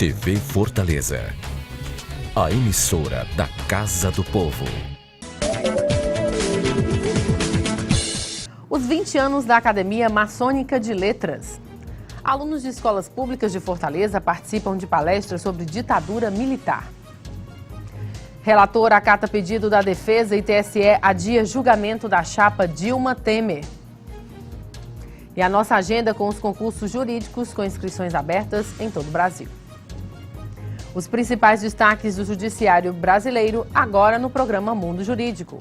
TV Fortaleza, a emissora da Casa do Povo. Os 20 anos da Academia Maçônica de Letras. Alunos de escolas públicas de Fortaleza participam de palestras sobre ditadura militar. Relator acata pedido da Defesa e TSE adia julgamento da chapa Dilma Temer. E a nossa agenda com os concursos jurídicos com inscrições abertas em todo o Brasil. Os principais destaques do Judiciário brasileiro agora no programa Mundo Jurídico.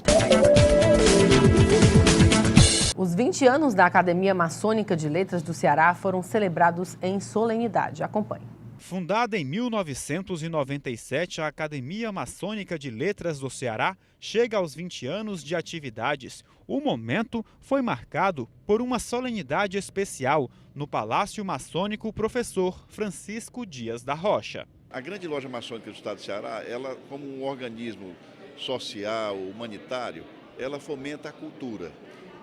Os 20 anos da Academia Maçônica de Letras do Ceará foram celebrados em solenidade. Acompanhe. Fundada em 1997, a Academia Maçônica de Letras do Ceará chega aos 20 anos de atividades. O momento foi marcado por uma solenidade especial no Palácio Maçônico Professor Francisco Dias da Rocha. A Grande Loja Maçônica do Estado do Ceará, ela como um organismo social, humanitário, ela fomenta a cultura.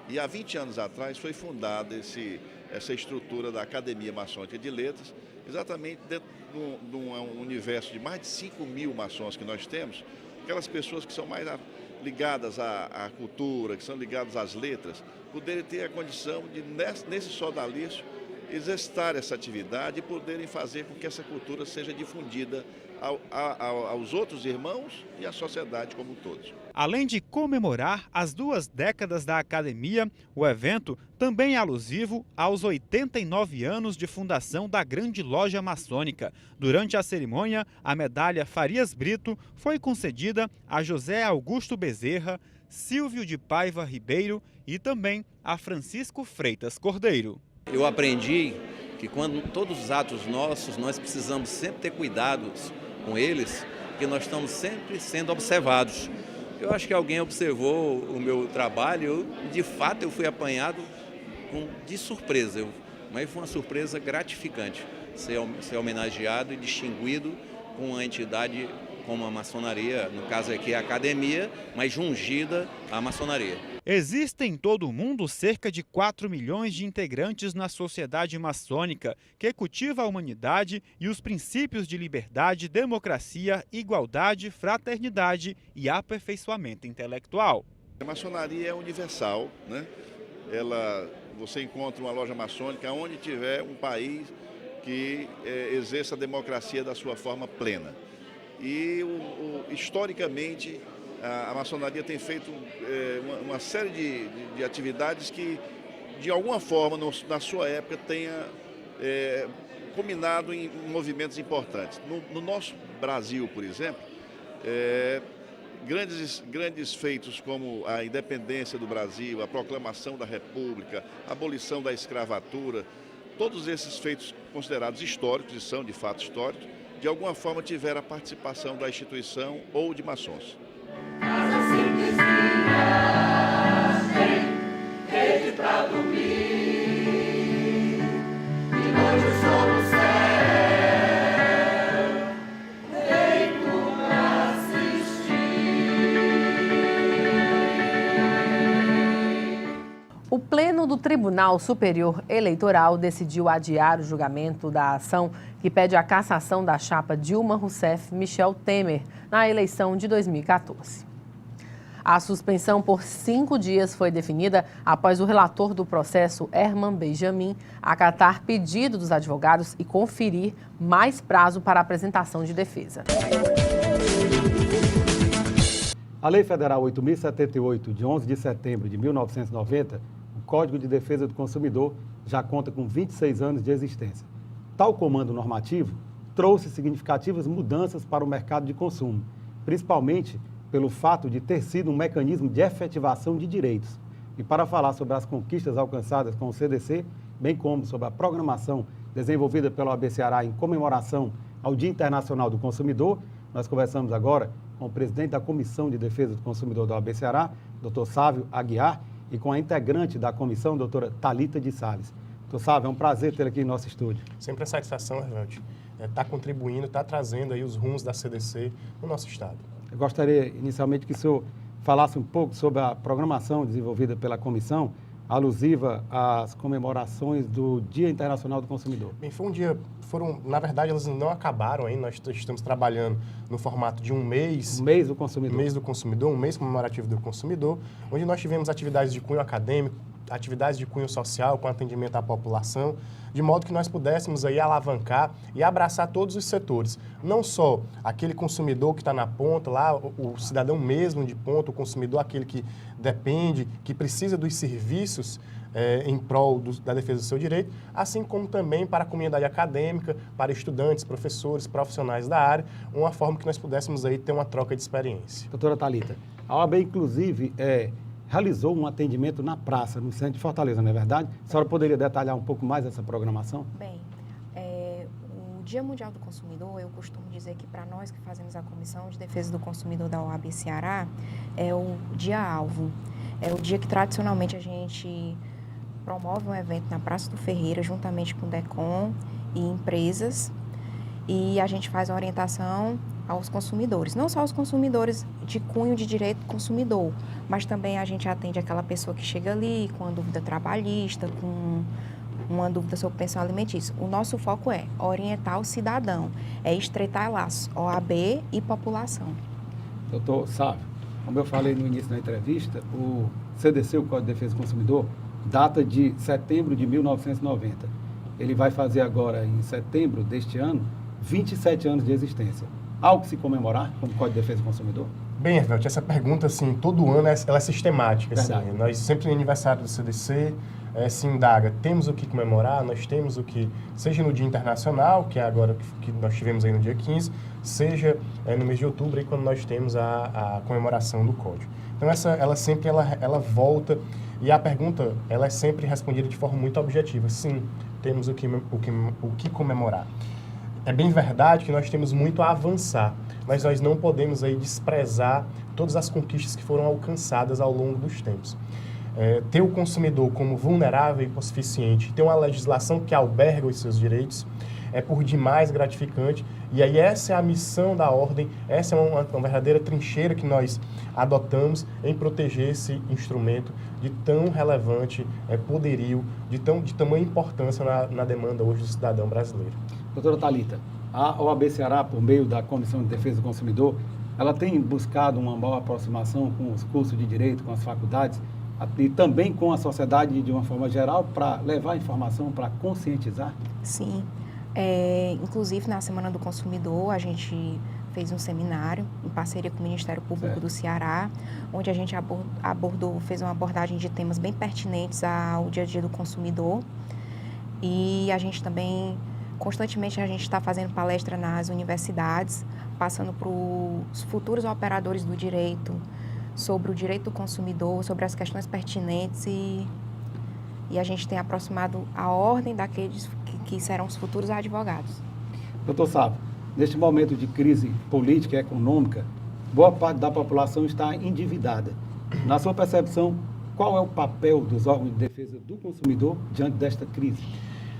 E há 20 anos atrás foi fundada essa estrutura da Academia Maçônica de Letras, exatamente dentro de um universo de mais de 5.000 maçons que nós temos, aquelas pessoas que são mais ligadas à cultura, que são ligadas às letras, poderem ter a condição de, nesse sodalício, exercitar essa atividade e poderem fazer com que essa cultura seja difundida aos outros irmãos e à sociedade como um todo. Além de comemorar as 2 décadas da academia, o evento também é alusivo aos 89 anos de fundação da Grande Loja Maçônica. Durante a cerimônia, a medalha Farias Brito foi concedida a José Augusto Bezerra, Silvio de Paiva Ribeiro e também a Francisco Freitas Cordeiro. Eu aprendi que quando todos os atos nossos, nós precisamos sempre ter cuidados com eles, porque nós estamos sempre sendo observados. Eu acho que alguém observou o meu trabalho, de fato eu fui apanhado de surpresa, mas foi uma surpresa gratificante ser homenageado e distinguido com uma entidade como a maçonaria, no caso aqui a academia, mas ungida à maçonaria. Existem em todo o mundo cerca de 4 milhões de integrantes na sociedade maçônica, que cultiva a humanidade e os princípios de liberdade, democracia, igualdade, fraternidade e aperfeiçoamento intelectual. A maçonaria é universal, né? Você encontra uma loja maçônica onde tiver um país que exerça a democracia da sua forma plena. E historicamente a maçonaria tem feito uma série de atividades que de alguma forma na sua época tenha culminado em movimentos importantes. No nosso Brasil, por exemplo, grandes feitos como a independência do Brasil, a proclamação da República, a abolição da escravatura, todos esses feitos considerados históricos e são de fato históricos, de alguma forma tiveram a participação da instituição ou de maçons. Casa simplesinha, tem rede pra dormir, de noite o sol no céu, deito pra assistir. O Pleno do Tribunal Superior Eleitoral decidiu adiar o julgamento da ação que pede a cassação da chapa Dilma Rousseff-Michel Temer na eleição de 2014. A suspensão por 5 dias foi definida após o relator do processo, Herman Benjamin, acatar pedido dos advogados e conferir mais prazo para a apresentação de defesa. A Lei Federal 8.078, de 11 de setembro de 1990, o Código de Defesa do Consumidor, já conta com 26 anos de existência. Tal comando normativo trouxe significativas mudanças para o mercado de consumo, principalmente pelo fato de ter sido um mecanismo de efetivação de direitos. E para falar sobre as conquistas alcançadas com o CDC, bem como sobre a programação desenvolvida pela OAB Ceará em comemoração ao Dia Internacional do Consumidor, nós conversamos agora com o presidente da Comissão de Defesa do Consumidor da OAB Ceará, Dr. Sávio Aguiar, e com a integrante da comissão, doutora Thalita de Sales. Doutor Sávio, é um prazer ter aqui em nosso estúdio. Sempre a satisfação, Hervante, está contribuindo, está trazendo aí os rumos da CDC no nosso estado. Eu gostaria inicialmente que o senhor falasse um pouco sobre a programação desenvolvida pela comissão alusiva às comemorações do Dia Internacional do Consumidor? Bem, na verdade, elas não acabaram ainda, nós estamos trabalhando no formato de um mês. O mês do consumidor. Mês do consumidor, um mês comemorativo do consumidor, onde nós tivemos atividades de cunho acadêmico, atividades de cunho social com atendimento à população, de modo que nós pudéssemos aí alavancar e abraçar todos os setores. Não só aquele consumidor que está na ponta, lá, o cidadão mesmo de ponta, o consumidor, aquele que depende, que precisa dos serviços em prol da defesa do seu direito, assim como também para a comunidade acadêmica, para estudantes, professores, profissionais da área, uma forma que nós pudéssemos aí ter uma troca de experiência. Doutora Thalita, a OAB, inclusive, realizou um atendimento na praça, no centro de Fortaleza, não é verdade? A senhora poderia detalhar um pouco mais essa programação? Bem, o Dia Mundial do Consumidor, eu costumo dizer que para nós que fazemos a Comissão de Defesa do Consumidor da OAB Ceará, é o dia-alvo. É o dia que tradicionalmente a gente promove um evento na Praça do Ferreira, juntamente com o DECOM e empresas, e a gente faz a orientação aos consumidores. Não só os consumidores de cunho de direito do consumidor, mas também a gente atende aquela pessoa que chega ali com uma dúvida trabalhista, com uma dúvida sobre pensão alimentícia. O nosso foco é orientar o cidadão, é estreitar laços OAB e população. Doutor Sávio, como eu falei no início da entrevista, o CDC, o Código de Defesa do Consumidor, data de setembro de 1990. Ele vai fazer agora, em setembro deste ano, 27 anos de existência. Algo que se comemorar como Código de Defesa do Consumidor? Bem, Hervelt, essa pergunta, assim, todo ano ela é sistemática. Assim, nós sempre no aniversário do CDC se indaga, temos o que comemorar, nós temos o que, seja no Dia Internacional, que é agora que nós tivemos aí no dia 15, seja no mês de outubro, aí, quando nós temos a comemoração do Código. Então, ela sempre volta, e a pergunta ela é sempre respondida de forma muito objetiva. Sim, temos o que comemorar. É bem verdade que nós temos muito a avançar, mas nós não podemos aí desprezar todas as conquistas que foram alcançadas ao longo dos tempos. Ter o consumidor como vulnerável e hipossuficiente, ter uma legislação que alberga os seus direitos, é por demais gratificante. E aí essa é a missão da Ordem, essa é uma verdadeira trincheira que nós adotamos em proteger esse instrumento de tão relevante poderio, de tamanha importância na demanda hoje do cidadão brasileiro. Doutora Thalita, a OAB Ceará, por meio da Comissão de Defesa do Consumidor, ela tem buscado uma boa aproximação com os cursos de direito, com as faculdades e também com a sociedade de uma forma geral para levar informação, para conscientizar? Sim. Inclusive, na Semana do Consumidor, a gente fez um seminário em parceria com o Ministério Público do Ceará, onde a gente fez uma abordagem de temas bem pertinentes ao dia a dia do consumidor. E a gente também, constantemente, a gente está fazendo palestra nas universidades, passando para os futuros operadores do direito, sobre o direito do consumidor, sobre as questões pertinentes e a gente tem aproximado a ordem daqueles que serão os futuros advogados. Doutor Sávio, neste momento de crise política e econômica, boa parte da população está endividada. Na sua percepção, qual é o papel dos órgãos de defesa do consumidor diante desta crise?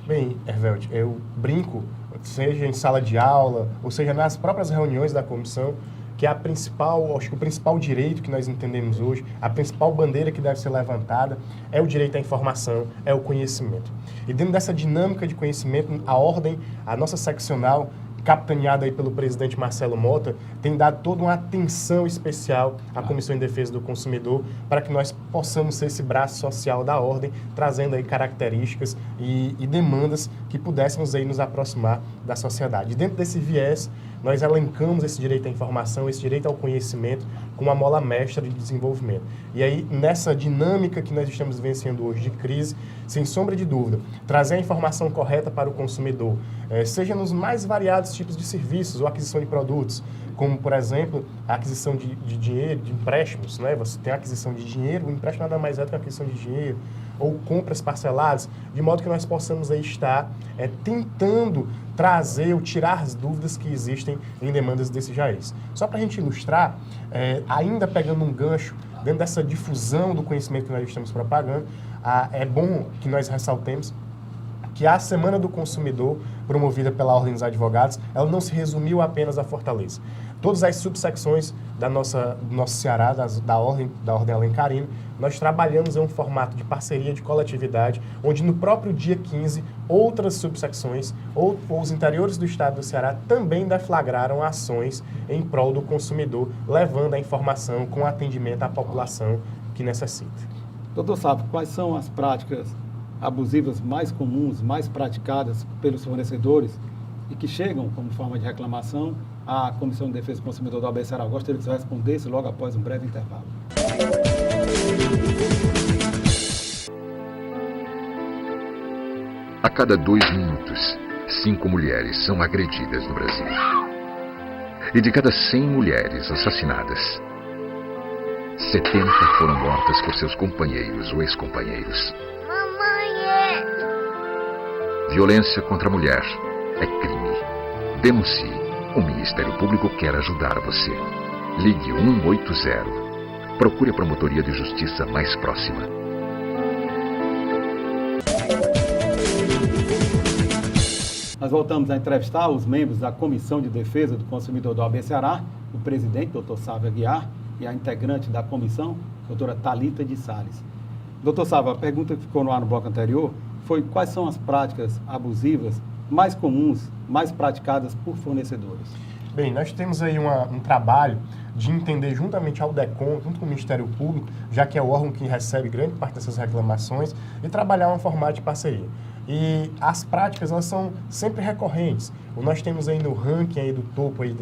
Bem, Hervelt, eu brinco, seja em sala de aula, ou seja nas próprias reuniões da comissão, que acho que o principal direito que nós entendemos hoje, a principal bandeira que deve ser levantada é o direito à informação, é o conhecimento. E dentro dessa dinâmica de conhecimento, a Ordem, a nossa seccional, capitaneada aí pelo presidente Marcelo Mota, tem dado toda uma atenção especial à Comissão de Defesa do Consumidor para que nós possamos ser esse braço social da Ordem, trazendo aí características e demandas que pudéssemos aí nos aproximar da sociedade. E dentro desse viés, nós elencamos esse direito à informação, esse direito ao conhecimento, com uma mola mestra de desenvolvimento. E aí, nessa dinâmica que nós estamos vivenciando hoje de crise, sem sombra de dúvida, trazer a informação correta para o consumidor, seja nos mais variados tipos de serviços ou aquisição de produtos, como, por exemplo, a aquisição de dinheiro, de empréstimos, né? Você tem a aquisição de dinheiro, o empréstimo nada mais é do que a aquisição de dinheiro, ou compras parceladas, de modo que nós possamos aí estar tentando trazer ou tirar as dúvidas que existem em demandas desse jaez. Só para a gente ilustrar, ainda pegando um gancho, dentro dessa difusão do conhecimento que nós estamos propagando, é bom que nós ressaltemos que a Semana do Consumidor, promovida pela Ordem dos Advogados, ela não se resumiu apenas a Fortaleza. Todas as subsecções do nosso Ceará, da Ordem Alencarina, nós trabalhamos em um formato de parceria, de coletividade, onde no próprio dia 15, outras subsecções ou os interiores do estado do Ceará também deflagraram ações em prol do consumidor, levando a informação com atendimento à população que necessita. Doutor Sávio, quais são as práticas abusivas mais comuns, mais praticadas pelos fornecedores e que chegam como forma de reclamação à Comissão de Defesa do Consumidor da OAB Ceará? Eu gostaria que você respondesse logo após um breve intervalo. A cada 2 minutos, 5 mulheres são agredidas no Brasil. E de cada 100 mulheres assassinadas, 70 foram mortas por seus companheiros ou ex-companheiros. Violência contra a mulher é crime. Denuncie. O Ministério Público quer ajudar você. Ligue 180. Procure a promotoria de justiça mais próxima. Nós voltamos a entrevistar os membros da Comissão de Defesa do Consumidor da OAB Ceará, o presidente, doutor Sávio Aguiar, e a integrante da comissão, doutora Thalita de Sales. Doutor Sávio, a pergunta que ficou no ar no bloco anterior foi quais são as práticas abusivas mais comuns, mais praticadas por fornecedores? Bem, nós temos aí um trabalho de entender juntamente ao DECOM, junto com o Ministério Público, já que é o órgão que recebe grande parte dessas reclamações, e trabalhar um formato de parceria. E as práticas, elas são sempre recorrentes. Nós temos aí no ranking aí do topo aí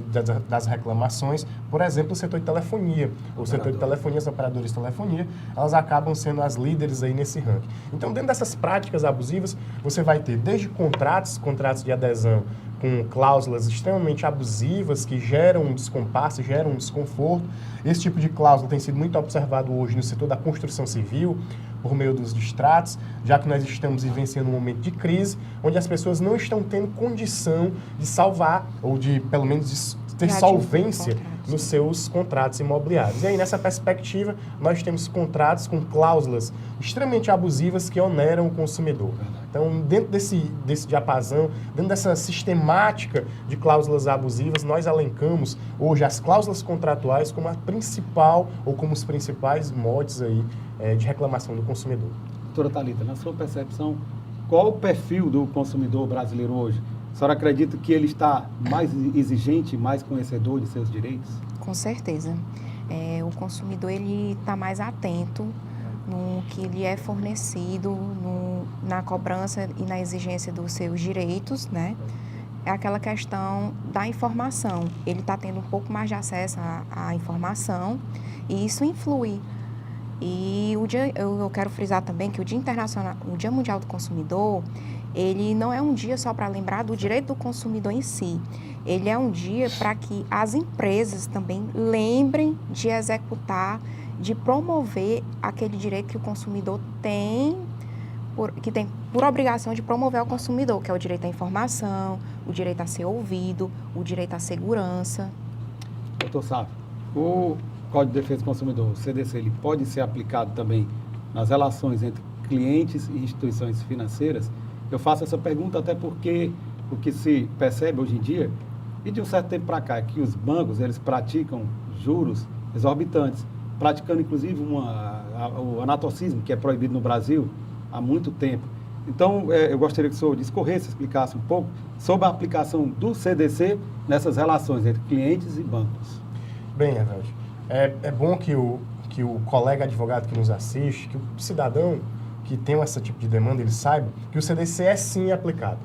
das reclamações, por exemplo, o setor de telefonia. O setor de telefonia, as operadoras de telefonia, elas acabam sendo as líderes aí nesse ranking. Então, dentro dessas práticas abusivas, você vai ter desde contratos de adesão com cláusulas extremamente abusivas que geram um descompasso, geram um desconforto. Esse tipo de cláusula tem sido muito observado hoje no setor da construção civil, por meio dos distratos, já que nós estamos vivenciando um momento de crise, onde as pessoas não estão tendo condição de salvar, ou de, pelo menos, de ter solvência nos seus contratos imobiliários. E aí, nessa perspectiva, nós temos contratos com cláusulas extremamente abusivas que oneram o consumidor. Então, dentro desse diapasão, dentro dessa sistemática de cláusulas abusivas, nós elencamos hoje as cláusulas contratuais como a principal, ou como os principais motes aí, de reclamação do consumidor. Doutora Thalita, na sua percepção, qual o perfil do consumidor brasileiro hoje? A senhora acredita que ele está mais exigente, mais conhecedor de seus direitos? Com certeza. O consumidor ele está mais atento no que lhe é fornecido, na cobrança e na exigência dos seus direitos, né? É aquela questão da informação. Ele está tendo um pouco mais de acesso à informação e isso influi. E eu quero frisar também que o Dia Internacional, o Dia Mundial do Consumidor, ele não é um dia só para lembrar do direito do consumidor em si. Ele é um dia para que as empresas também lembrem de executar, de promover aquele direito que o consumidor tem, que tem por obrigação de promover ao consumidor, que é o direito à informação, o direito a ser ouvido, o direito à segurança. Doutor Sávio, o Código de Defesa do Consumidor, o CDC, ele pode ser aplicado também nas relações entre clientes e instituições financeiras? Eu faço essa pergunta até porque o que se percebe hoje em dia, e de um certo tempo para cá, é que os bancos, eles praticam juros exorbitantes, praticando inclusive o anatocismo, que é proibido no Brasil há muito tempo. Então, eu gostaria que o senhor discorresse, explicasse um pouco sobre a aplicação do CDC nessas relações entre clientes e bancos. Bem, Everaldo, é bom que o colega advogado que nos assiste, que o cidadão que tem esse tipo de demanda, ele saiba que o CDC é sim aplicado.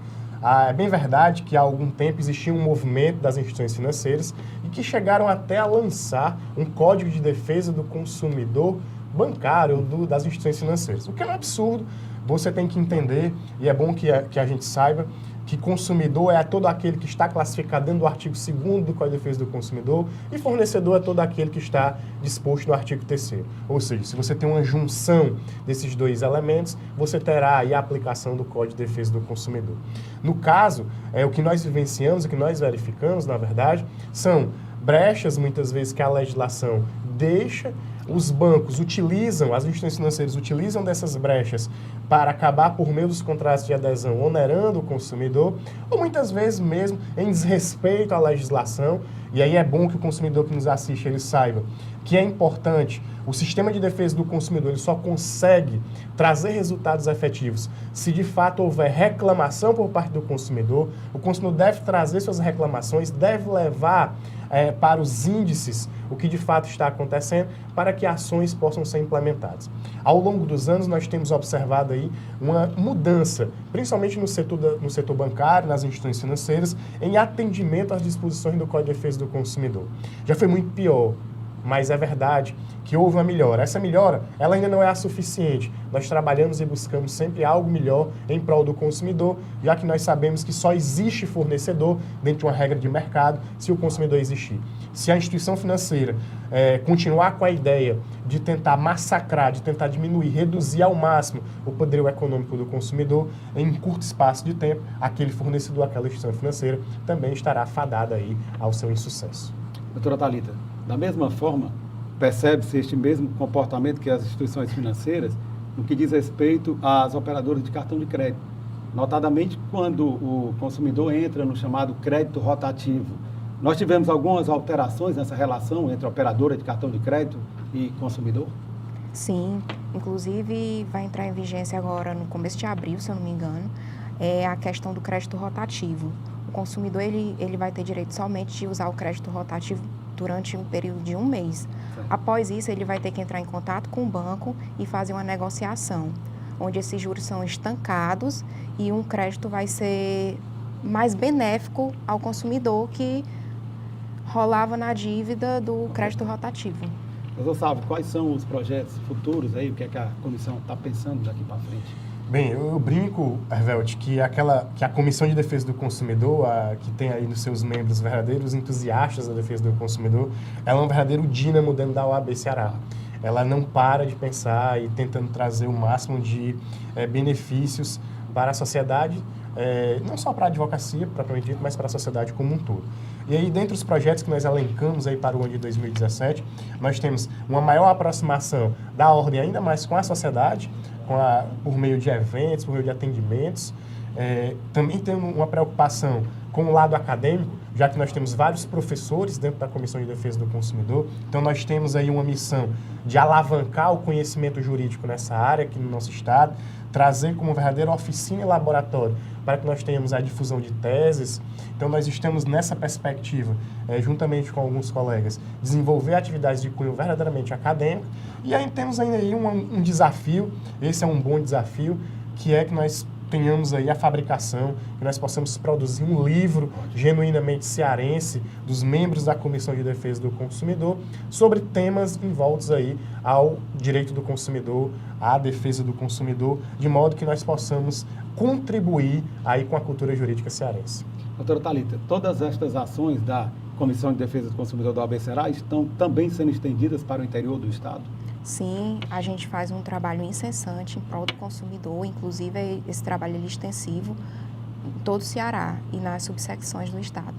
É bem verdade que há algum tempo existia um movimento das instituições financeiras e que chegaram até a lançar um Código de Defesa do Consumidor bancário das instituições financeiras. O que é um absurdo, você tem que entender, e é bom que a gente saiba, que consumidor é todo aquele que está classificado dentro do artigo 2º do Código de Defesa do Consumidor e fornecedor é todo aquele que está disposto no artigo 3º. Ou seja, se você tem uma junção desses dois elementos, você terá aí a aplicação do Código de Defesa do Consumidor. No caso, o que nós vivenciamos, o que nós verificamos, na verdade, são brechas, muitas vezes, que a legislação deixa. Os bancos utilizam, as instituições financeiras utilizam dessas brechas para acabar por meio dos contratos de adesão onerando o consumidor, ou muitas vezes mesmo em desrespeito à legislação. E aí é bom que o consumidor que nos assiste ele saiba que é importante. O sistema de defesa do consumidor ele só consegue trazer resultados efetivos se de fato houver reclamação por parte do consumidor. O consumidor deve trazer suas reclamações, deve levar para os índices o que de fato está acontecendo para que ações possam ser implementadas. Ao longo dos anos, nós temos observado aí uma mudança, principalmente no setor bancário, nas instituições financeiras, em atendimento às disposições do Código de Defesa do Consumidor. Já foi muito pior, mas é verdade que houve uma melhora. Essa melhora, ela ainda não é a suficiente. Nós trabalhamos e buscamos sempre algo melhor em prol do consumidor, já que nós sabemos que só existe fornecedor dentro de uma regra de mercado se o consumidor existir. Se a instituição financeira continuar com a ideia de tentar massacrar, de tentar diminuir, reduzir ao máximo o poderio econômico do consumidor, em curto espaço de tempo, aquele fornecedor, aquela instituição financeira também estará fadada aí ao seu insucesso. Doutora Thalita, da mesma forma, percebe-se este mesmo comportamento que as instituições financeiras no que diz respeito às operadoras de cartão de crédito. Notadamente, quando o consumidor entra no chamado crédito rotativo. Nós tivemos algumas alterações nessa relação entre operadora de cartão de crédito e consumidor? Sim, inclusive vai entrar em vigência agora no começo de abril, se eu não me engano, a questão do crédito rotativo. O consumidor ele vai ter direito somente de usar o crédito rotativo durante um período de 1 mês. Certo. Após isso, ele vai ter que entrar em contato com o banco e fazer uma negociação, onde esses juros são estancados e um crédito vai ser mais benéfico ao consumidor que rolava na dívida do crédito rotativo. Doutor Sávio, quais são os projetos futuros aí, o que é que a comissão está pensando daqui para frente? Bem, eu brinco, Hervelt, que a Comissão de Defesa do Consumidor, que tem aí nos seus membros verdadeiros entusiastas da defesa do consumidor, ela é um verdadeiro dínamo dentro da OAB Ceará. Ela não para de pensar e tentando trazer o máximo de benefícios para a sociedade, não só para a advocacia, propriamente dito, mas para a sociedade como um todo. E aí, dentre os projetos que nós elencamos aí para o ano de 2017, nós temos uma maior aproximação da ordem ainda mais com a sociedade, por meio de eventos, por meio de atendimentos. Também temos uma preocupação com o lado acadêmico, já que nós temos vários professores dentro da Comissão de Defesa do Consumidor. Então, nós temos aí uma missão de alavancar o conhecimento jurídico nessa área aqui no nosso estado, trazer como verdadeira oficina e laboratório para que nós tenhamos a difusão de teses. Então, nós estamos nessa perspectiva, juntamente com alguns colegas, desenvolver atividades de cunho verdadeiramente acadêmico. E aí temos ainda aí um desafio, esse é um bom desafio, que é que nós tenhamos aí a fabricação, que nós possamos produzir um livro genuinamente cearense dos membros da Comissão de Defesa do Consumidor sobre temas envoltos aí ao direito do consumidor, à defesa do consumidor, de modo que nós possamos contribuir aí com a cultura jurídica cearense. Doutora Thalita, todas estas ações da Comissão de Defesa do Consumidor da OAB Ceará estão também sendo estendidas para o interior do estado? Sim, a gente faz um trabalho incessante em prol do consumidor, inclusive esse trabalho é extensivo em todo o Ceará e nas subsecções do estado.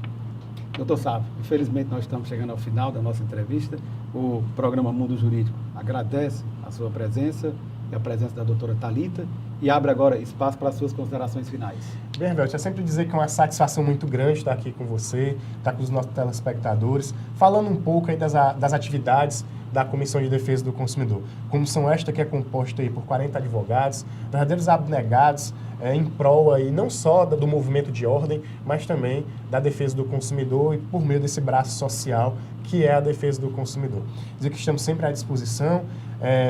Doutor Sávio, infelizmente nós estamos chegando ao final da nossa entrevista. O programa Mundo Jurídico agradece a sua presença e a presença da doutora Thalita e abre agora espaço para as suas considerações finais. Bem, Hervelt, é sempre dizer que é uma satisfação muito grande estar aqui com você, estar com os nossos telespectadores, falando um pouco aí das atividades da Comissão de Defesa do Consumidor. Comissão esta que é composta aí por 40 advogados, verdadeiros abnegados em prol aí não só do movimento de ordem, mas também da defesa do consumidor e por meio desse braço social que é a defesa do consumidor. Dizer que estamos sempre à disposição,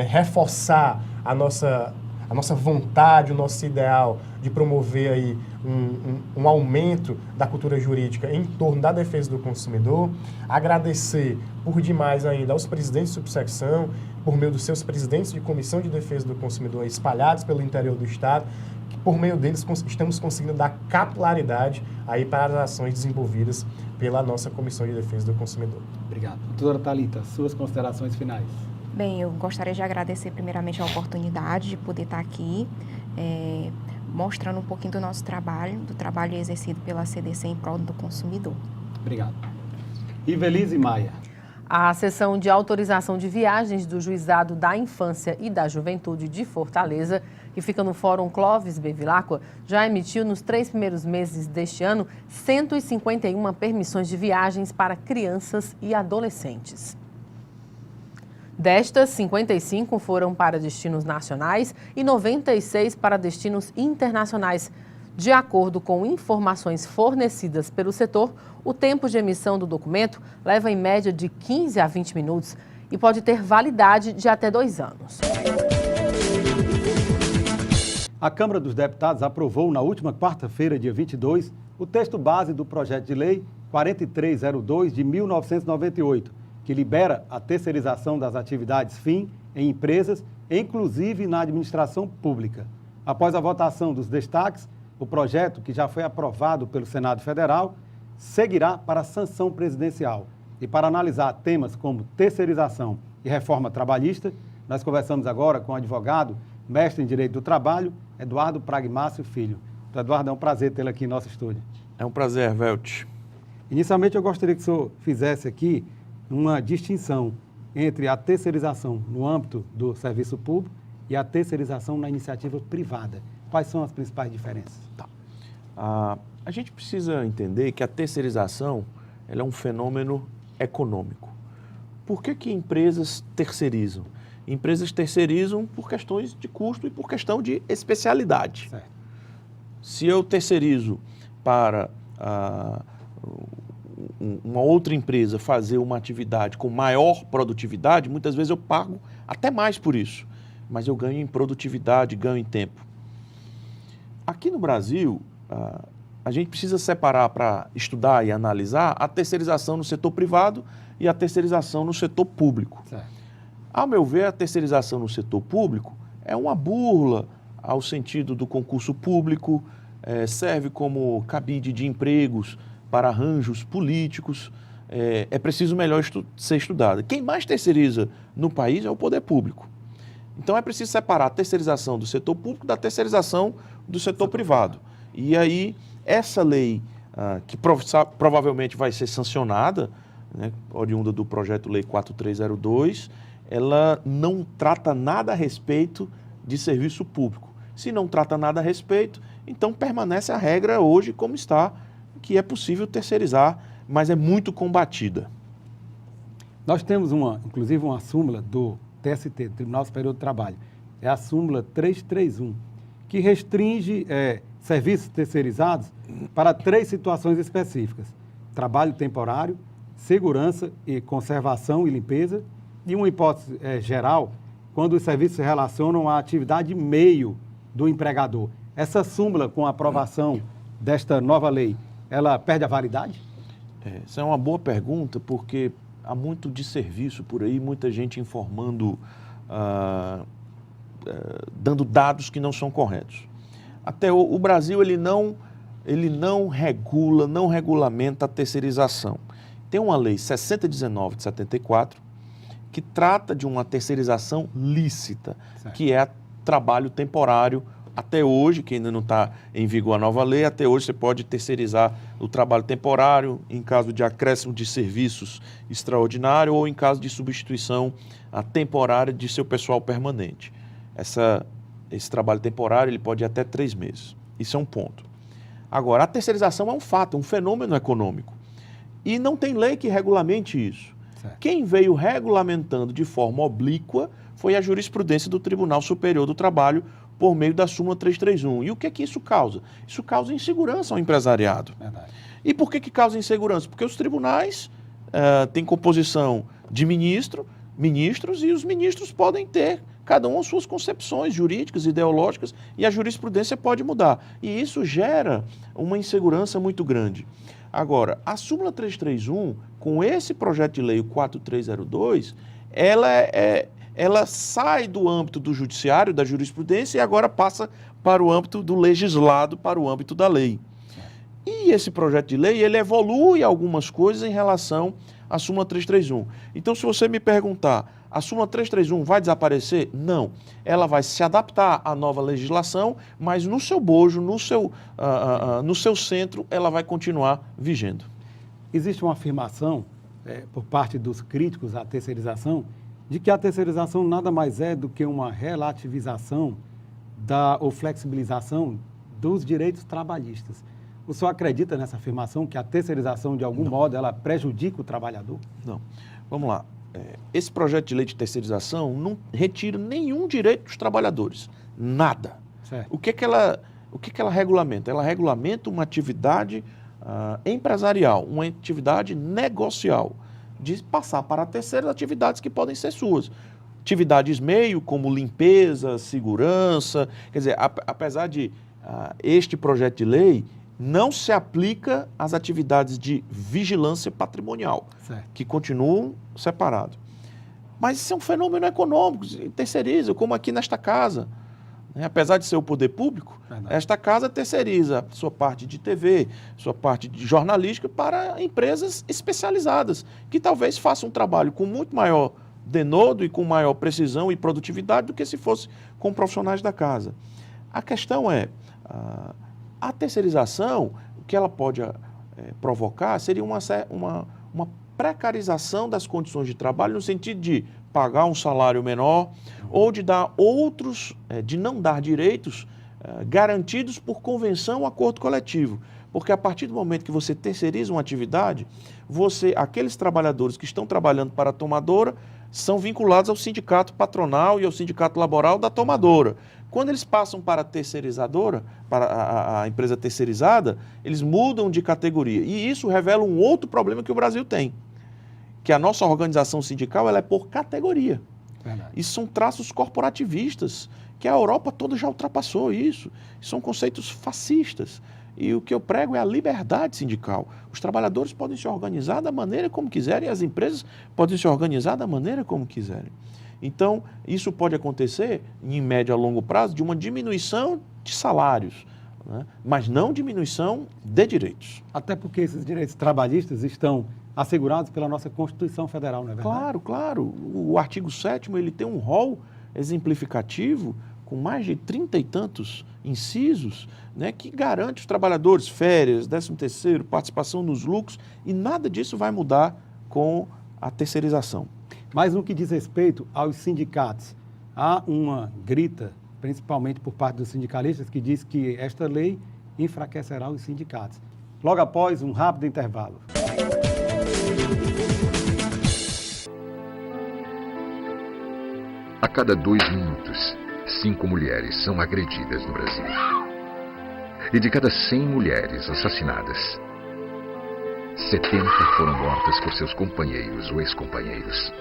reforçar a nossa vontade, o nosso ideal de promover aí um aumento da cultura jurídica em torno da defesa do consumidor, agradecer por demais ainda aos presidentes de subsecção, por meio dos seus presidentes de comissão de defesa do consumidor espalhados pelo interior do estado, que por meio deles estamos conseguindo dar capilaridade aí para as ações desenvolvidas pela nossa Comissão de Defesa do Consumidor. Obrigado. Doutora Thalita, suas considerações finais. Bem, eu gostaria de agradecer primeiramente a oportunidade de poder estar aqui, mostrando um pouquinho do nosso trabalho, do trabalho exercido pela CDC em prol do consumidor. Obrigado. Ivelise Maia. A sessão de autorização de viagens do Juizado da Infância e da Juventude de Fortaleza, que fica no Fórum Clóvis Bevilacqua, já emitiu nos 3 primeiros meses deste ano 151 permissões de viagens para crianças e adolescentes. Destas, 55 foram para destinos nacionais e 96 para destinos internacionais. De acordo com informações fornecidas pelo setor, o tempo de emissão do documento leva em média de 15 a 20 minutos e pode ter validade de até 2 anos. A Câmara dos Deputados aprovou na última quarta-feira, dia 22, o texto base do projeto de lei 4302 de 1998, que libera a terceirização das atividades fim em empresas, inclusive na administração pública. Após a votação dos destaques, o projeto, que já foi aprovado pelo Senado Federal, seguirá para a sanção presidencial. E para analisar temas como terceirização e reforma trabalhista, nós conversamos agora com o advogado, mestre em Direito do Trabalho, Eduardo Pragmácio Filho. Então, Eduardo, é um prazer tê-lo aqui em nosso estúdio. É um prazer, Hervélt. Inicialmente, eu gostaria que o senhor fizesse aqui uma distinção entre a terceirização no âmbito do serviço público e a terceirização na iniciativa privada. Quais são as principais diferenças? Tá. A gente precisa entender que a terceirização ela é um fenômeno econômico. Por que empresas terceirizam? Empresas terceirizam por questões de custo e por questão de especialidade. Certo. Se eu terceirizo para uma outra empresa fazer uma atividade com maior produtividade, muitas vezes eu pago até mais por isso, mas eu ganho em produtividade, ganho em tempo. Aqui no Brasil, a gente precisa separar para estudar e analisar a terceirização no setor privado e a terceirização no setor público. Certo. Ao meu ver, a terceirização no setor público é uma burla ao sentido do concurso público, serve como cabide de empregos para arranjos políticos, é preciso melhor ser estudada. Quem mais terceiriza no país é o poder público. Então é preciso separar a terceirização do setor público da terceirização do setor privado. E aí, essa lei, que provavelmente vai ser sancionada, né, oriunda do projeto Lei 4302, ela não trata nada a respeito de serviço público. Se não trata nada a respeito, então permanece a regra hoje como está, que é possível terceirizar, mas é muito combatida. Nós temos, inclusive, uma súmula do TST, Tribunal Superior do Trabalho, é a súmula 331, que restringe serviços terceirizados para 3 situações específicas: trabalho temporário, segurança e conservação e limpeza, e uma hipótese geral, quando os serviços se relacionam à atividade meio do empregador. Essa súmula, com a aprovação desta nova lei, ela perde a validade? Essa é uma boa pergunta, porque há muito desserviço por aí, muita gente informando, dando dados que não são corretos. Até o Brasil, ele não regula, não regulamenta a terceirização. Tem uma lei 6019 de 74, que trata de uma terceirização lícita, certo, que é trabalho temporário. Até hoje, que ainda não está em vigor a nova lei, até hoje você pode terceirizar o trabalho temporário em caso de acréscimo de serviços extraordinário ou em caso de substituição temporária de seu pessoal permanente. Esse trabalho temporário ele pode ir até 3 meses. Isso é um ponto. Agora, a terceirização é um fato, um fenômeno econômico. E não tem lei que regulamente isso. Certo. Quem veio regulamentando de forma oblíqua foi a jurisprudência do Tribunal Superior do Trabalho, por meio da súmula 331. E o que é que isso causa? Isso causa insegurança ao empresariado. Verdade. E por que causa insegurança? Porque os tribunais têm composição de ministros, e os ministros podem ter cada um as suas concepções jurídicas, ideológicas, e a jurisprudência pode mudar. E isso gera uma insegurança muito grande. Agora, a súmula 331, com esse projeto de lei, o 4302, ela sai do âmbito do judiciário, da jurisprudência, e agora passa para o âmbito do legislado, para o âmbito da lei. E esse projeto de lei, ele evolui algumas coisas em relação à súmula 331. Então, se você me perguntar, a súmula 331 vai desaparecer? Não. Ela vai se adaptar à nova legislação, mas no seu bojo, no seu centro, ela vai continuar vigendo. Existe uma afirmação por parte dos críticos à terceirização, de que a terceirização nada mais é do que uma relativização ou flexibilização dos direitos trabalhistas. O senhor acredita nessa afirmação, que a terceirização, de algum modo, ela prejudica o trabalhador? Não. Vamos lá. Esse projeto de lei de terceirização não retira nenhum direito dos trabalhadores. Nada. Certo. O que que ela regulamenta? Ela regulamenta uma atividade empresarial, uma atividade negocial, de passar para terceiras atividades que podem ser suas. Atividades meio, como limpeza, segurança. Quer dizer, apesar de este projeto de lei não se aplica às atividades de vigilância patrimonial, certo, que continuam separados. Mas isso é um fenômeno econômico, terceiriza, como aqui nesta casa. Apesar de ser o poder público, esta casa terceiriza sua parte de TV, sua parte de jornalística para empresas especializadas, que talvez façam um trabalho com muito maior denodo e com maior precisão e produtividade do que se fosse com profissionais da casa. A questão é, a terceirização, o que ela pode provocar seria uma precarização das condições de trabalho, no sentido de pagar um salário menor ou de dar de não dar direitos garantidos por convenção ou acordo coletivo. Porque a partir do momento que você terceiriza uma atividade, aqueles trabalhadores que estão trabalhando para a tomadora são vinculados ao sindicato patronal e ao sindicato laboral da tomadora. Quando eles passam para a terceirizadora, para a empresa terceirizada, eles mudam de categoria. E isso revela um outro problema que o Brasil tem, que a nossa organização sindical ela é por categoria. Verdade. Isso são traços corporativistas, que a Europa toda já ultrapassou isso. São conceitos fascistas. E o que eu prego é a liberdade sindical. Os trabalhadores podem se organizar da maneira como quiserem e as empresas podem se organizar da maneira como quiserem. Então, isso pode acontecer, em médio a longo prazo, de uma diminuição de salários, né? Mas não diminuição de direitos. Até porque esses direitos trabalhistas estão assegurados pela nossa Constituição Federal, não é verdade? Claro, claro. O artigo 7º, ele tem um rol exemplificativo com mais de 30 e tantos incisos, né, que garante os trabalhadores férias, 13º, participação nos lucros, e nada disso vai mudar com a terceirização. Mas no que diz respeito aos sindicatos, há uma grita, principalmente por parte dos sindicalistas, que diz que esta lei enfraquecerá os sindicatos. Logo após um rápido intervalo. A cada 2 minutos, 5 mulheres são agredidas no Brasil. E de cada 100 mulheres assassinadas, 70 foram mortas por seus companheiros ou ex-companheiros.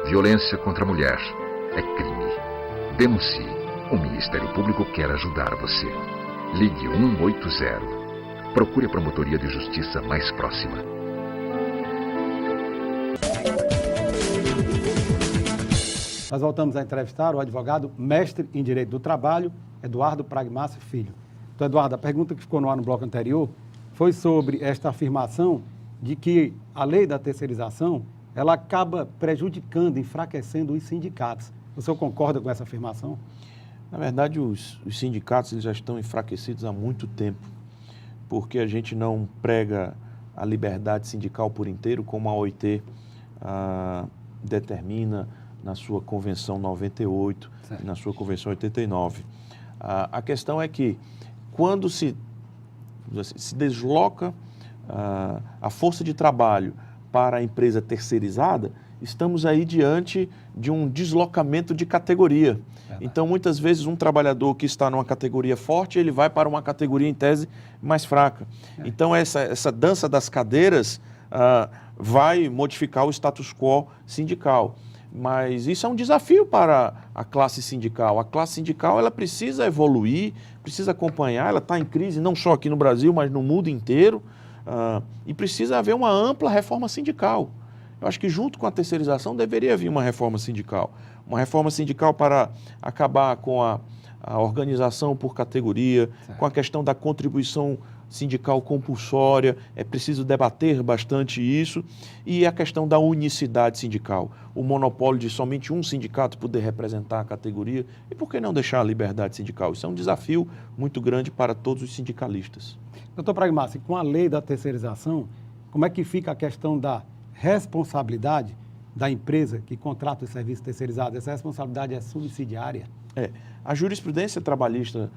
Violência contra a mulher é crime. Denuncie. O Ministério Público quer ajudar você. Ligue 180. Procure a promotoria de justiça mais próxima. Nós voltamos a entrevistar o advogado mestre em Direito do Trabalho, Eduardo Pragmácio Filho. Então, Eduardo, a pergunta que ficou no ar no bloco anterior foi sobre esta afirmação de que a lei da terceirização ela acaba prejudicando, enfraquecendo os sindicatos. O senhor concorda com essa afirmação? Na verdade, os sindicatos eles já estão enfraquecidos há muito tempo, porque a gente não prega a liberdade sindical por inteiro, como a OIT determina na sua Convenção 98 e na sua Convenção 89. A questão é que, quando se desloca a força de trabalho para a empresa terceirizada, estamos aí diante de um deslocamento de categoria. Verdade. Então, muitas vezes, um trabalhador que está numa categoria forte, ele vai para uma categoria, em tese, mais fraca. Então, essa dança das cadeiras vai modificar o status quo sindical. Mas isso é um desafio para a classe sindical. A classe sindical ela precisa evoluir, precisa acompanhar, ela está em crise não só aqui no Brasil, mas no mundo inteiro. E precisa haver uma ampla reforma sindical. Eu acho que junto com a terceirização deveria vir uma reforma sindical. Uma reforma sindical para acabar com a organização por categoria, com a questão da contribuição sindical compulsória, é preciso debater bastante isso, e a questão da unicidade sindical, o monopólio de somente um sindicato poder representar a categoria, e por que não deixar a liberdade sindical? Isso é um desafio muito grande para todos os sindicalistas. Doutor Pragmácio, com a lei da terceirização, como é que fica a questão da responsabilidade da empresa que contrata os serviços terceirizados? Essa responsabilidade é subsidiária? A jurisprudência trabalhista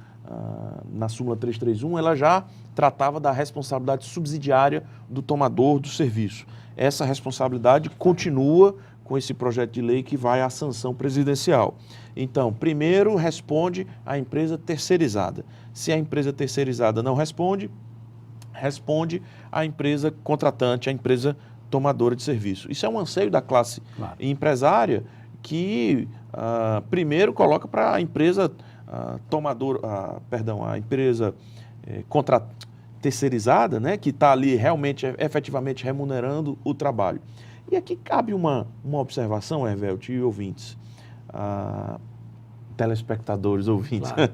na súmula 331, ela já tratava da responsabilidade subsidiária do tomador do serviço. Essa responsabilidade continua com esse projeto de lei que vai à sanção presidencial. Então, primeiro responde a empresa terceirizada. Se a empresa terceirizada não responde, responde a empresa contratante, a empresa tomadora de serviço. Isso é um anseio da classe empresária que primeiro coloca para a empresa tomadora, a empresa terceirizada, né, que está ali realmente, efetivamente remunerando o trabalho. E aqui cabe uma observação, Hervelt e ouvintes, telespectadores, ouvintes. Claro.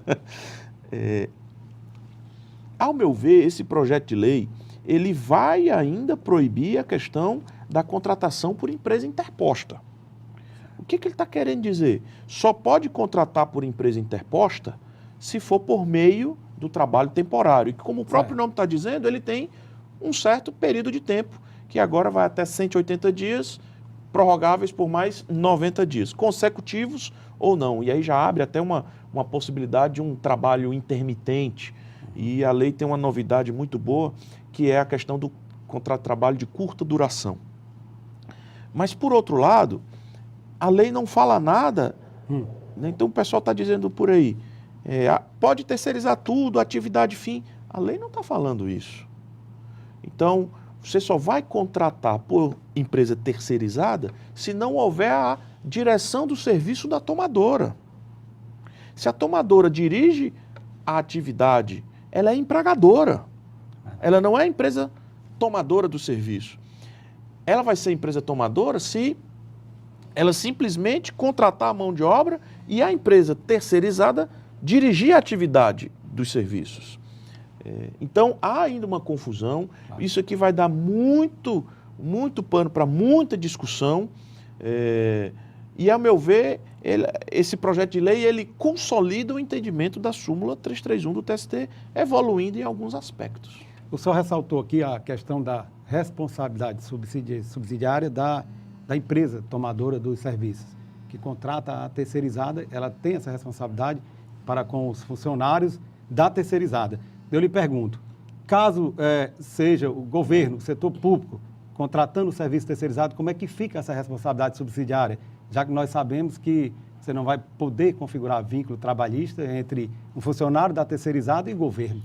Ao meu ver, esse projeto de lei, ele vai ainda proibir a questão da contratação por empresa interposta. O que ele está querendo dizer? Só pode contratar por empresa interposta se for por meio do trabalho temporário. E como o próprio nome está dizendo, ele tem um certo período de tempo, que agora vai até 180 dias, prorrogáveis por mais 90 dias, consecutivos ou não. E aí já abre até uma possibilidade de um trabalho intermitente. E a lei tem uma novidade muito boa, que é a questão do contrato de trabalho de curta duração. Mas, por outro lado, a lei não fala nada, né? Então o pessoal está dizendo por aí, pode terceirizar tudo, atividade fim. A lei não está falando isso. Então, você só vai contratar por empresa terceirizada se não houver a direção do serviço da tomadora. Se a tomadora dirige a atividade, ela é empregadora. Ela não é empresa tomadora do serviço. Ela vai ser empresa tomadora se ela simplesmente contratar a mão de obra e a empresa terceirizada dirigir a atividade dos serviços. Então, há ainda uma confusão. Isso aqui vai dar muito pano para muita discussão. E, a meu ver, esse projeto de lei, ele consolida o entendimento da súmula 331 do TST, evoluindo em alguns aspectos. O senhor ressaltou aqui a questão da responsabilidade subsidiária da empresa tomadora dos serviços, que contrata a terceirizada, ela tem essa responsabilidade para com os funcionários da terceirizada. Eu lhe pergunto, caso seja o governo, o setor público, contratando o serviço terceirizado, como é que fica essa responsabilidade subsidiária? Já que nós sabemos que você não vai poder configurar vínculo trabalhista entre um funcionário da terceirizada e o governo.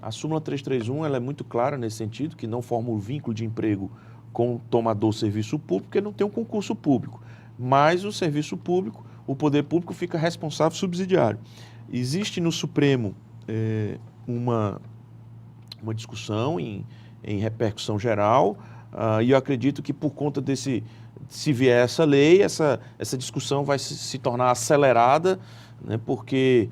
A súmula 331 ela é muito clara nesse sentido, que não forma um vínculo de emprego com o tomador do serviço público, porque não tem um concurso público. Mas o serviço público, o poder público fica responsável subsidiário. Existe no Supremo uma discussão em repercussão geral, e eu acredito que por conta se vier essa lei, essa discussão vai se tornar acelerada, né, porque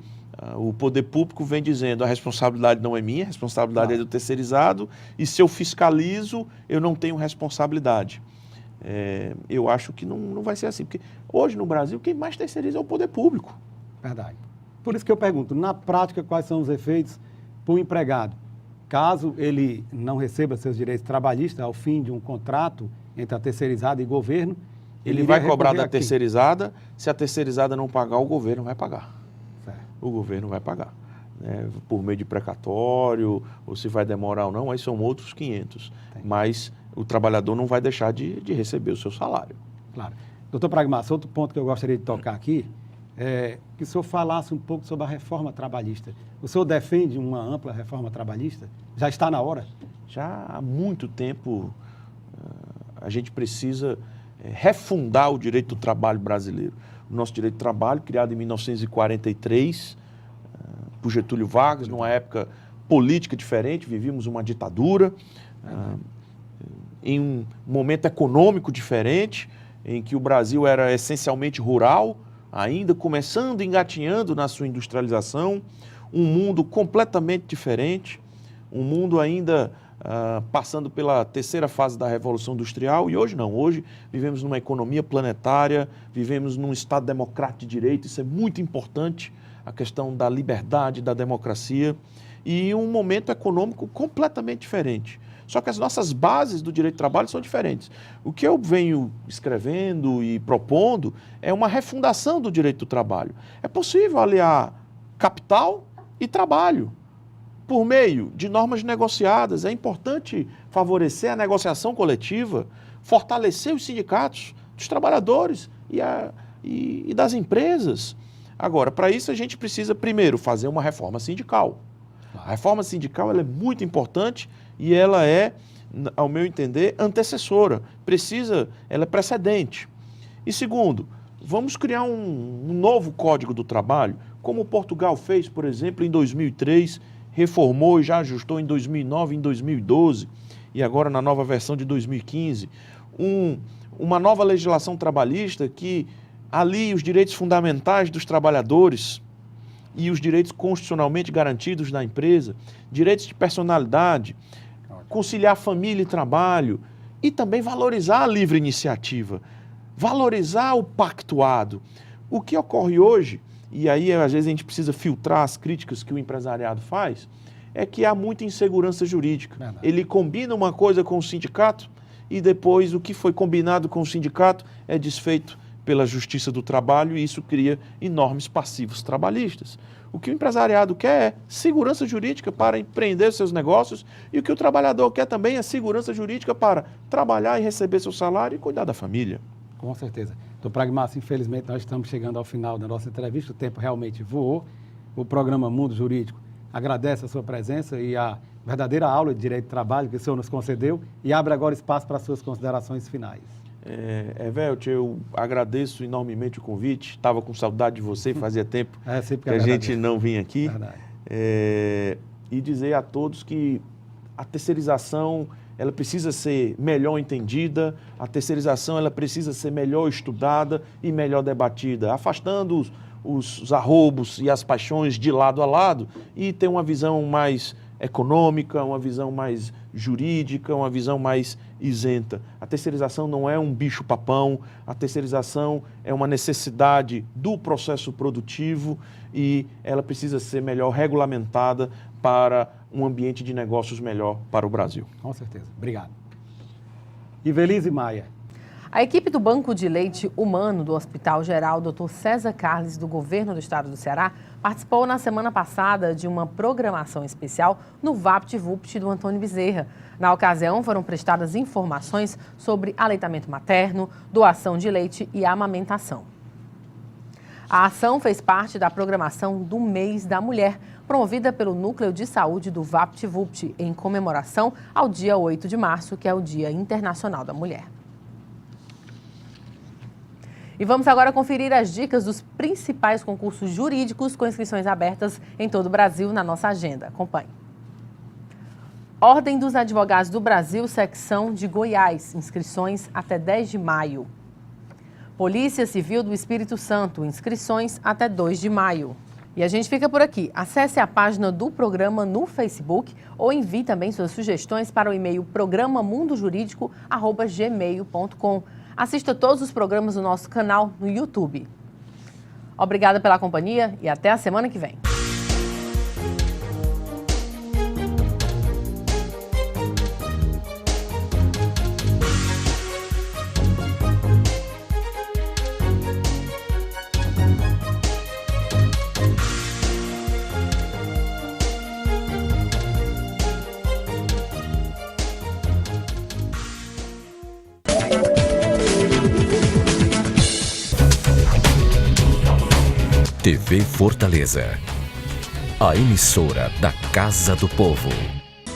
o poder público vem dizendo a responsabilidade não é minha, a responsabilidade é do terceirizado, e se eu fiscalizo, eu não tenho responsabilidade. Eu acho que não vai ser assim, porque hoje no Brasil quem mais terceiriza é o poder público. Verdade. Por isso que eu pergunto, na prática, quais são os efeitos para o empregado? Caso ele não receba seus direitos trabalhistas ao fim de um contrato entre a terceirizada e o governo, ele vai cobrar da terceirizada, se a terceirizada não pagar, o governo vai pagar. Certo. O governo vai pagar. Né? Por meio de precatório, ou se vai demorar ou não, aí são outros 500. Mas o trabalhador não vai deixar de receber o seu salário. Claro. Doutor Pragmassa, outro ponto que eu gostaria de tocar aqui é que o senhor falasse um pouco sobre a reforma trabalhista. O senhor defende uma ampla reforma trabalhista? Já está na hora? Já há muito tempo a gente precisa refundar o direito do trabalho brasileiro. O nosso direito do trabalho, criado em 1943, por Getúlio Vargas, numa época política diferente, vivíamos uma ditadura, em um momento econômico diferente, em que o Brasil era essencialmente rural, ainda começando, engatinhando na sua industrialização, um mundo completamente diferente, um mundo ainda passando pela terceira fase da Revolução Industrial, e hoje não, hoje vivemos numa economia planetária, vivemos num Estado democrático de direito, isso é muito importante, a questão da liberdade, da democracia, e um momento econômico completamente diferente. Só que as nossas bases do direito do trabalho são diferentes. O que eu venho escrevendo e propondo é uma refundação do direito do trabalho. É possível aliar capital e trabalho por meio de normas negociadas. É importante favorecer a negociação coletiva, fortalecer os sindicatos dos trabalhadores e das empresas. Agora, para isso a gente precisa primeiro fazer uma reforma sindical. A reforma sindical ela é muito importante e ela é, ao meu entender, antecessora. Ela é precedente. E segundo, vamos criar um novo Código do Trabalho, como Portugal fez, por exemplo, em 2003, reformou e já ajustou em 2009, em 2012 e agora na nova versão de 2015. Uma nova legislação trabalhista que alie os direitos fundamentais dos trabalhadores e os direitos constitucionalmente garantidos da empresa, direitos de personalidade, conciliar família e trabalho e também valorizar a livre iniciativa, valorizar o pactuado. O que ocorre hoje, e aí às vezes a gente precisa filtrar as críticas que o empresariado faz, é que há muita insegurança jurídica. Verdade. Ele combina uma coisa com o sindicato e depois o que foi combinado com o sindicato é desfeito pela Justiça do Trabalho e isso cria enormes passivos trabalhistas. O que o empresariado quer é segurança jurídica para empreender seus negócios e o que o trabalhador quer também é segurança jurídica para trabalhar e receber seu salário e cuidar da família. Com certeza. Doutor Pragmácio, infelizmente nós estamos chegando ao final da nossa entrevista, o tempo realmente voou. O programa Mundo Jurídico agradece a sua presença e a verdadeira aula de Direito do Trabalho que o senhor nos concedeu e abre agora espaço para as suas considerações finais. Evelt, eu agradeço enormemente o convite, estava com saudade de você, fazia tempo que a gente não vinha aqui. E dizer a todos que a terceirização ela precisa ser melhor entendida, a terceirização ela precisa ser melhor estudada e melhor debatida, afastando os arroubos e as paixões de lado a lado e ter uma visão mais econômica, uma visão mais jurídica, uma visão mais isenta. A terceirização não é um bicho-papão, a terceirização é uma necessidade do processo produtivo e ela precisa ser melhor regulamentada para um ambiente de negócios melhor para o Brasil. Com certeza. Obrigado. Ivelise Maia. A equipe do Banco de Leite Humano do Hospital Geral Dr. César Carles, do Governo do Estado do Ceará, participou na semana passada de uma programação especial no VaptVupt do Antônio Bezerra. Na ocasião, foram prestadas informações sobre aleitamento materno, doação de leite e amamentação. A ação fez parte da programação do Mês da Mulher, promovida pelo Núcleo de Saúde do VaptVupt, em comemoração ao dia 8 de março, que é o Dia Internacional da Mulher. E vamos agora conferir as dicas dos principais concursos jurídicos com inscrições abertas em todo o Brasil na nossa agenda. Acompanhe. Ordem dos Advogados do Brasil, secção de Goiás, inscrições até 10 de maio. Polícia Civil do Espírito Santo, inscrições até 2 de maio. E a gente fica por aqui. Acesse a página do programa no Facebook ou envie também suas sugestões para o e-mail programamundojurídico@gmail.com. Assista todos os programas do nosso canal no YouTube. Obrigada pela companhia e até a semana que vem. TV Fortaleza, a emissora da Casa do Povo.